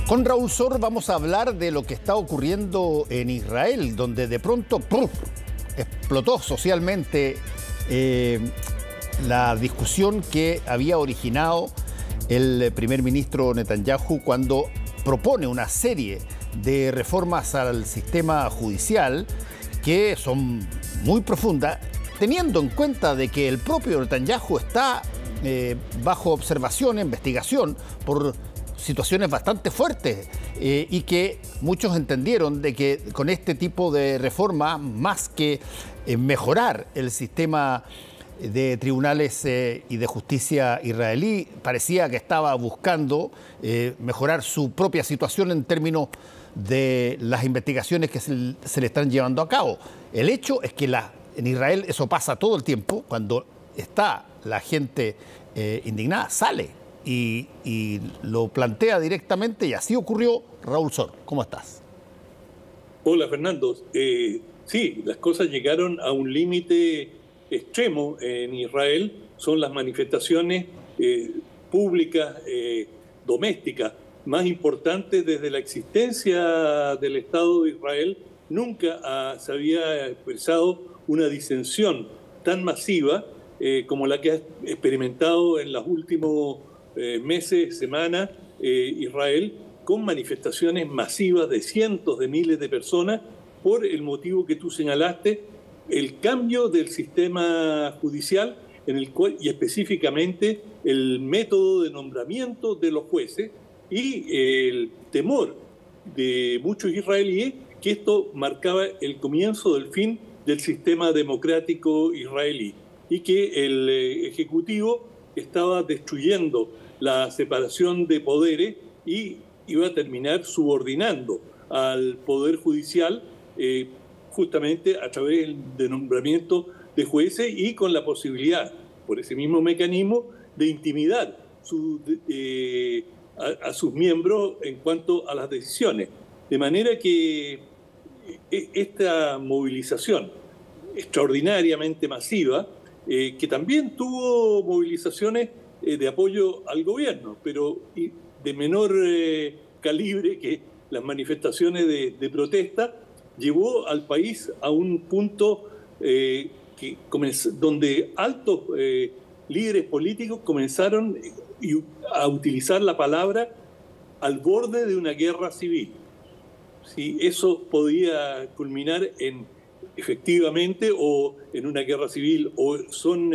Con Raúl Sor vamos a hablar de lo que está ocurriendo en Israel, donde de pronto ¡pum!, explotó socialmente la discusión que había originado el primer ministro Netanyahu cuando propone una serie de reformas al sistema judicial que son muy profundas, teniendo en cuenta de que el propio Netanyahu está bajo observación e investigación por situaciones bastante fuertes y que muchos entendieron de que con este tipo de reforma, más que mejorar el sistema de tribunales y de justicia israelí, parecía que estaba buscando mejorar su propia situación en términos de las investigaciones que se le están llevando a cabo. El hecho es que en Israel eso pasa todo el tiempo. Cuando está la gente indignada, sale y lo plantea directamente, y así ocurrió. Raúl Sor, ¿cómo estás? Hola, Fernando. Sí, las cosas llegaron a un límite extremo en Israel. Son las manifestaciones públicas, domésticas, más importantes desde la existencia del Estado de Israel. Nunca se había expresado una disensión tan masiva como la que ha experimentado en los últimos meses, semanas, Israel, con manifestaciones masivas de cientos de miles de personas por el motivo que tú señalaste, el cambio del sistema judicial en el cual, y específicamente el método de nombramiento de los jueces y el temor de muchos israelíes que esto marcaba el comienzo del fin del sistema democrático israelí y que el Ejecutivo estaba destruyendo la separación de poderes y iba a terminar subordinando al Poder Judicial justamente a través del nombramiento de jueces y con la posibilidad, por ese mismo mecanismo, de intimidar a sus miembros en cuanto a las decisiones. De manera que esta movilización extraordinariamente masiva, que también tuvo movilizaciones de apoyo al gobierno, pero de menor calibre que las manifestaciones de protesta, llevó al país a un punto donde altos líderes políticos comenzaron a utilizar la palabra al borde de una guerra civil. Si eso podía culminar efectivamente o en una guerra civil o son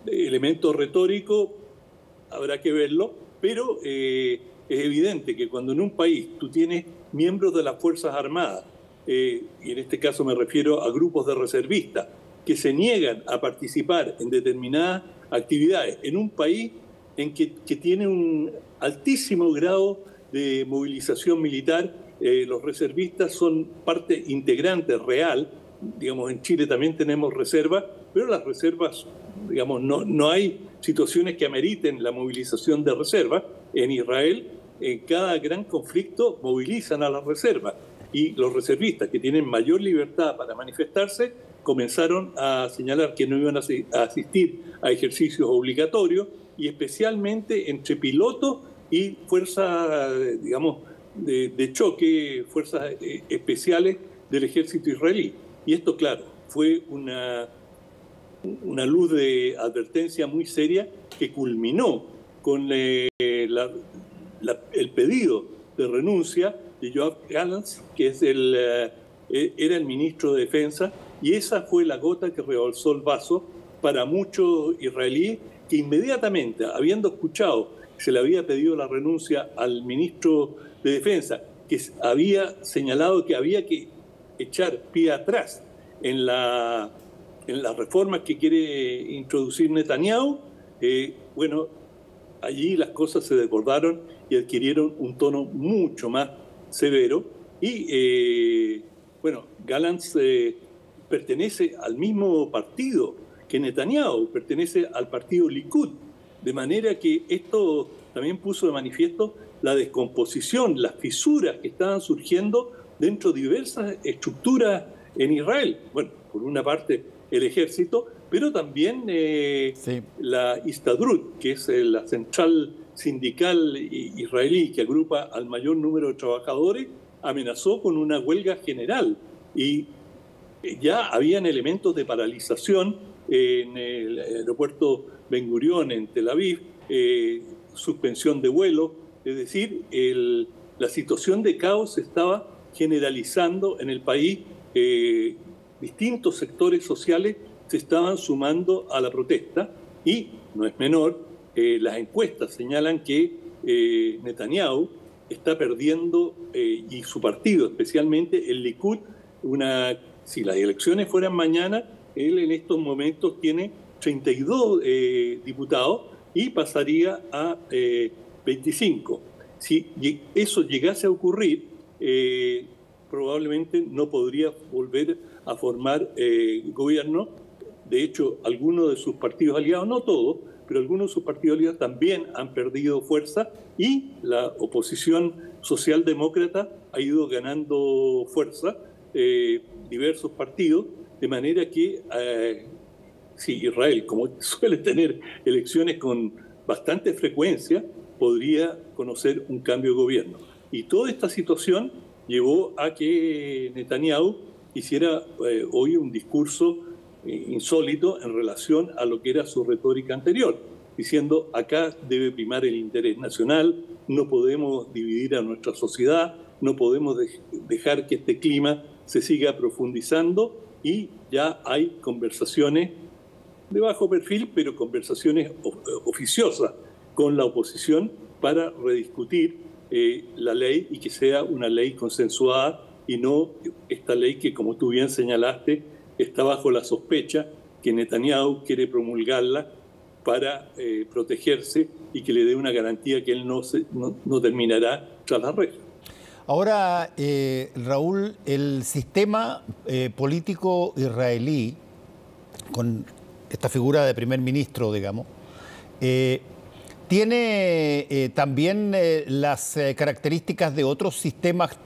elementos retóricos, habrá que verlo, pero es evidente que cuando en un país tú tienes miembros de las Fuerzas Armadas, y en este caso me refiero a grupos de reservistas, que se niegan a participar en determinadas actividades en un país que tiene un altísimo grado de movilización militar, los reservistas son parte integrante real. Digamos, en Chile también tenemos reservas, pero las reservas, digamos, no hay situaciones que ameriten la movilización de reservas. En Israel, en cada gran conflicto, movilizan a las reservas. Y los reservistas, que tienen mayor libertad para manifestarse, comenzaron a señalar que no iban a asistir a ejercicios obligatorios, y especialmente entre pilotos y fuerzas, digamos, de choque, fuerzas especiales del ejército israelí. Y esto, claro, fue una luz de advertencia muy seria que culminó con el pedido de renuncia de Yoav Gallant, que era el ministro de Defensa, y esa fue la gota que rebalsó el vaso para muchos israelíes que inmediatamente, habiendo escuchado que se le había pedido la renuncia al ministro de Defensa, que había señalado que había que echar pie atrás en las reformas que quiere introducir Netanyahu, bueno, allí las cosas se desbordaron y adquirieron un tono mucho más severo. Y, bueno, Gallant pertenece al mismo partido que Netanyahu, pertenece al partido Likud, de manera que esto también puso de manifiesto la descomposición, las fisuras que estaban surgiendo dentro de diversas estructuras en Israel. Bueno, por una parte el ejército, pero también la Histadrut, que es la central sindical israelí que agrupa al mayor número de trabajadores amenazó con una huelga general y ya habían elementos de paralización en el aeropuerto Ben Gurión en Tel Aviv, suspensión de vuelo, es decir, la situación de caos se estaba generalizando en el país. Distintos sectores sociales se estaban sumando a la protesta y, no es menor, las encuestas señalan que Netanyahu está perdiendo, y su partido, especialmente el Likud, si las elecciones fueran mañana, él en estos momentos tiene 32 diputados y pasaría a 25. Si eso llegase a ocurrir, probablemente no podría volver a formar gobierno. De hecho, algunos de sus partidos aliados, no todos, pero algunos de sus partidos aliados también han perdido fuerza y la oposición socialdemócrata ha ido ganando fuerza, diversos partidos, de manera que Israel, como suele tener elecciones con bastante frecuencia, podría conocer un cambio de gobierno. Y toda esta situación llevó a que Netanyahu hiciera hoy un discurso insólito en relación a lo que era su retórica anterior, diciendo acá debe primar el interés nacional, no podemos dividir a nuestra sociedad, no podemos dejar que este clima se siga profundizando y ya hay conversaciones de bajo perfil, pero conversaciones oficiosas con la oposición para rediscutir la ley y que sea una ley consensuada y no esta ley que, como tú bien señalaste, está bajo la sospecha que Netanyahu quiere promulgarla para protegerse y que le dé una garantía que él no terminará tras las rejas. Ahora, Raúl, el sistema político israelí, con esta figura de primer ministro, digamos, tiene también las características de otros sistemas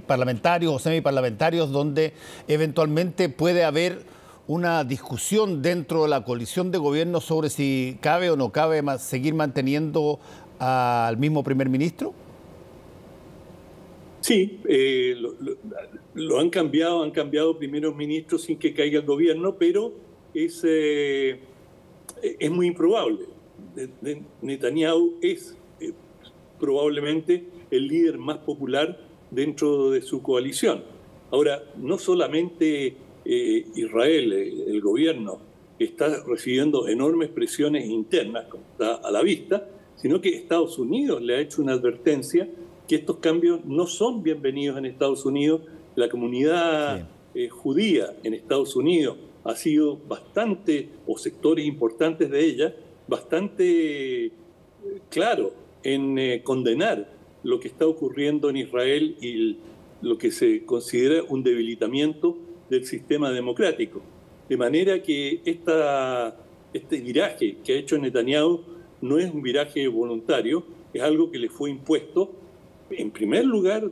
parlamentarios o semiparlamentarios donde eventualmente puede haber una discusión dentro de la coalición de gobierno sobre si cabe o no cabe seguir manteniendo al mismo primer ministro. Sí, lo han cambiado primeros ministros sin que caiga el gobierno, pero es muy improbable. Netanyahu es probablemente el líder más popular dentro de su coalición. Ahora, no solamente Israel, el gobierno, está recibiendo enormes presiones internas, como está a la vista, sino que Estados Unidos le ha hecho una advertencia que estos cambios no son bienvenidos en Estados Unidos. La comunidad judía en Estados Unidos ha sido bastante, o sectores importantes de ella, bastante claro en condenar lo que está ocurriendo en Israel y lo que se considera un debilitamiento del sistema democrático. De manera que este viraje que ha hecho Netanyahu no es un viraje voluntario, es algo que le fue impuesto en primer lugar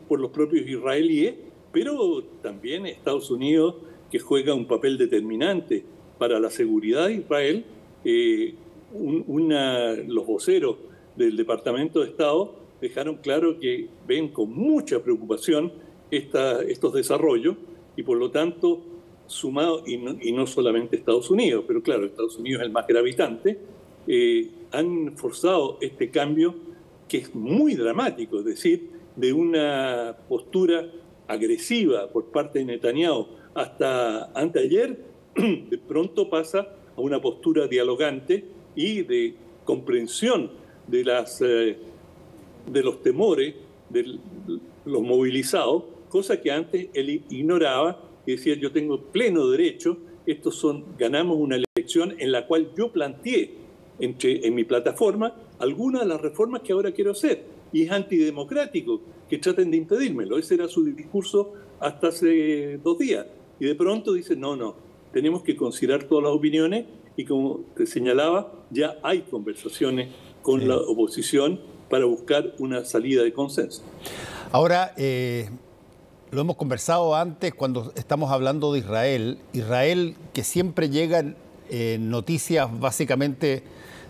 por los propios israelíes, pero también Estados Unidos, que juega un papel determinante para la seguridad de Israel. Los voceros del Departamento de Estado dejaron claro que ven con mucha preocupación estos desarrollos y por lo tanto, sumado, y no solamente Estados Unidos, pero claro, Estados Unidos es el más gravitante, han forzado este cambio que es muy dramático, es decir, de una postura agresiva por parte de Netanyahu hasta anteayer, de pronto pasa a una postura dialogante y de comprensión de los temores de los movilizados, cosa que antes él ignoraba y decía: yo tengo pleno derecho, ganamos una elección en la cual yo planteé en mi plataforma algunas de las reformas que ahora quiero hacer, y es antidemocrático que traten de impedírmelo. Ese era su discurso hasta hace 2 días, y de pronto dice: no, tenemos que considerar todas las opiniones, y como te señalaba, ya hay conversaciones con la oposición para buscar una salida de consenso. Ahora, lo hemos conversado antes cuando estamos hablando de Israel, que siempre llegan noticias básicamente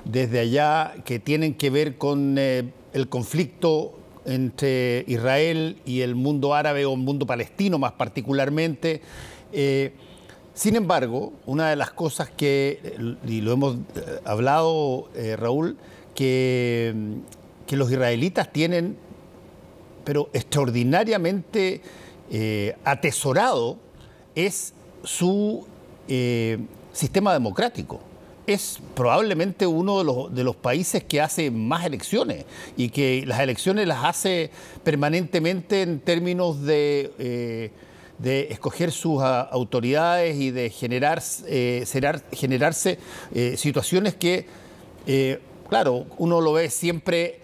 desde allá que tienen que ver con el conflicto entre Israel y el mundo árabe o el mundo palestino más particularmente. Sin embargo, una de las cosas y lo hemos hablado, Raúl, que los israelitas tienen, pero extraordinariamente atesorado, es su sistema democrático. Es probablemente uno de los países que hace más elecciones y que las elecciones las hace permanentemente en términos de escoger sus autoridades y de generarse situaciones que, claro, uno lo ve siempre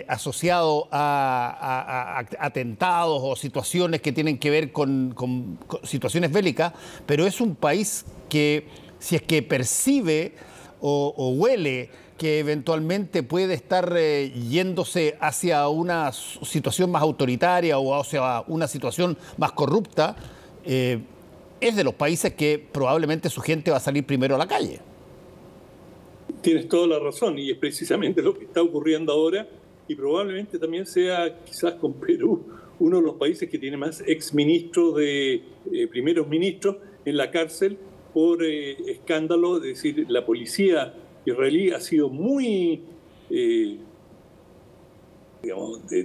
asociado a atentados o situaciones que tienen que ver con situaciones bélicas, pero es un país que, si es que percibe o huele que eventualmente puede estar yéndose hacia una situación más autoritaria o hacia una situación más corrupta, es de los países que probablemente su gente va a salir primero a la calle. Tienes toda la razón, y es precisamente lo que está ocurriendo ahora, y probablemente también sea, quizás con Perú, uno de los países que tiene más exministros primeros ministros en la cárcel por escándalo. Es decir, la policía israelí ha sido muy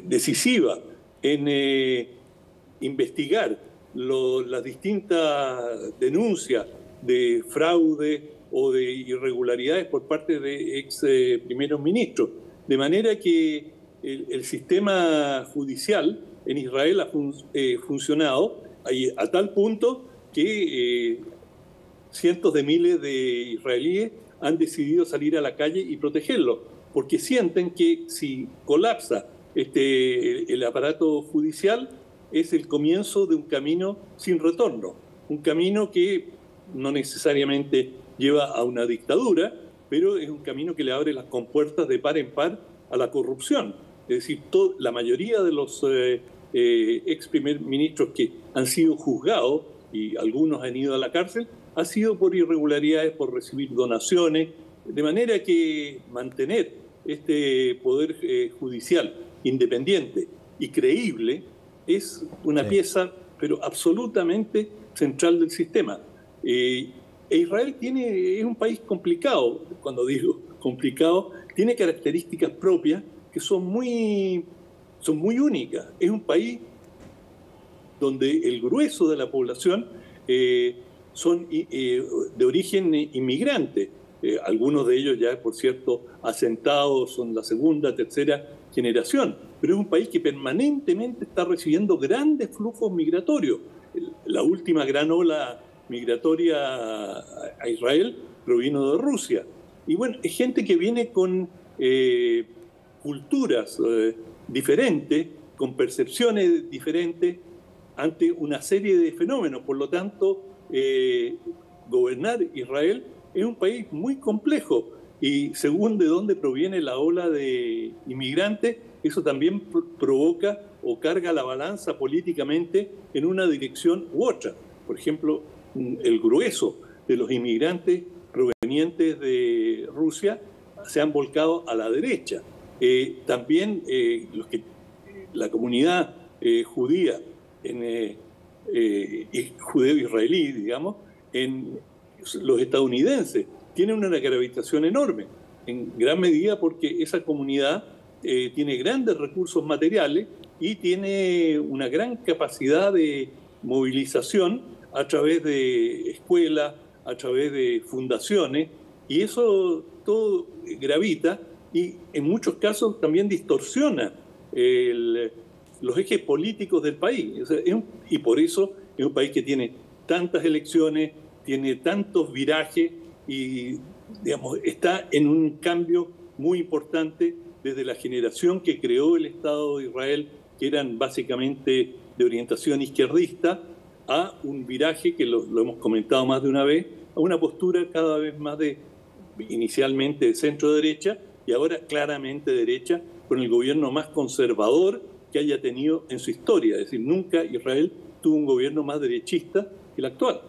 decisiva en investigar las distintas denuncias de fraude o de irregularidades por parte de ex primeros ministros. De manera que el sistema judicial en Israel ha funcionado a tal punto que cientos de miles de israelíes han decidido salir a la calle y protegerlo, porque sienten que si colapsa el aparato judicial, es el comienzo de un camino sin retorno, un camino que no necesariamente lleva a una dictadura, pero es un camino que le abre las compuertas de par en par a la corrupción. Es decir, la mayoría de los ex primer ministros que han sido juzgados, y algunos han ido a la cárcel, ha sido por irregularidades, por recibir donaciones, de manera que mantener este poder judicial independiente y creíble es una pieza, pero absolutamente central del sistema. Israel es un país complicado. Cuando digo complicado, tiene características propias que son muy únicas. Es un país donde el grueso de la población son de origen inmigrante. Algunos de ellos ya, por cierto, asentados, son la segunda, tercera generación. Pero es un país que permanentemente está recibiendo grandes flujos migratorios. La última gran ola migratoria a Israel provino de Rusia. Y bueno, es gente que viene con culturas diferentes, con percepciones diferentes ante una serie de fenómenos. Por lo tanto, gobernar Israel es un país muy complejo, y según de dónde proviene la ola de inmigrantes, eso también provoca o carga la balanza políticamente en una dirección u otra. Por ejemplo, el grueso de los inmigrantes provenientes de Rusia se han volcado a la derecha. También la comunidad judía, judeo-israelí, digamos, en los estadounidenses, tienen una gravitación enorme, en gran medida porque esa comunidad tiene grandes recursos materiales y tiene una gran capacidad de movilización a través de escuelas, a través de fundaciones, y eso todo gravita y en muchos casos también distorsiona los ejes políticos del país. O sea, y por eso es un país que tiene tantas elecciones, tiene tantos virajes y, digamos, está en un cambio muy importante desde la generación que creó el Estado de Israel, que eran básicamente de orientación izquierdista, a un viraje que lo hemos comentado más de una vez, a una postura cada vez más inicialmente de centro-derecha y ahora claramente derecha, con el gobierno más conservador que haya tenido en su historia. Es decir, nunca Israel tuvo un gobierno más derechista que el actual.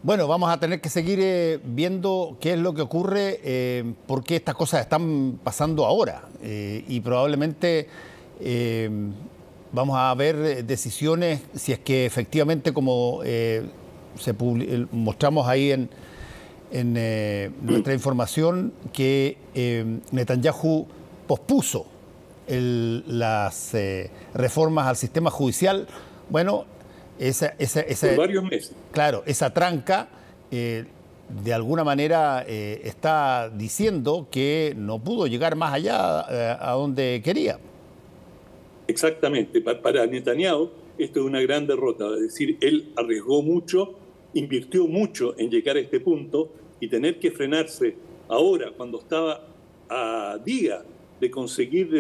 Bueno, vamos a tener que seguir viendo qué es lo que ocurre, porque estas cosas están pasando ahora y probablemente vamos a ver decisiones, si es que efectivamente, como mostramos ahí en nuestra información, que Netanyahu pospuso las reformas al sistema judicial. Bueno, por varios meses. Claro, esa tranca de alguna manera está diciendo que no pudo llegar más allá a donde quería. Exactamente. Para Netanyahu esto es una gran derrota. Es decir, él arriesgó mucho, invirtió mucho en llegar a este punto y tener que frenarse ahora, cuando estaba a día de conseguir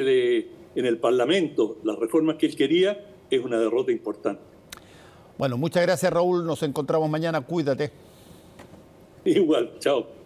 en el Parlamento las reformas que él quería, es una derrota importante. Bueno, muchas gracias, Raúl. Nos encontramos mañana. Cuídate. Igual, chao.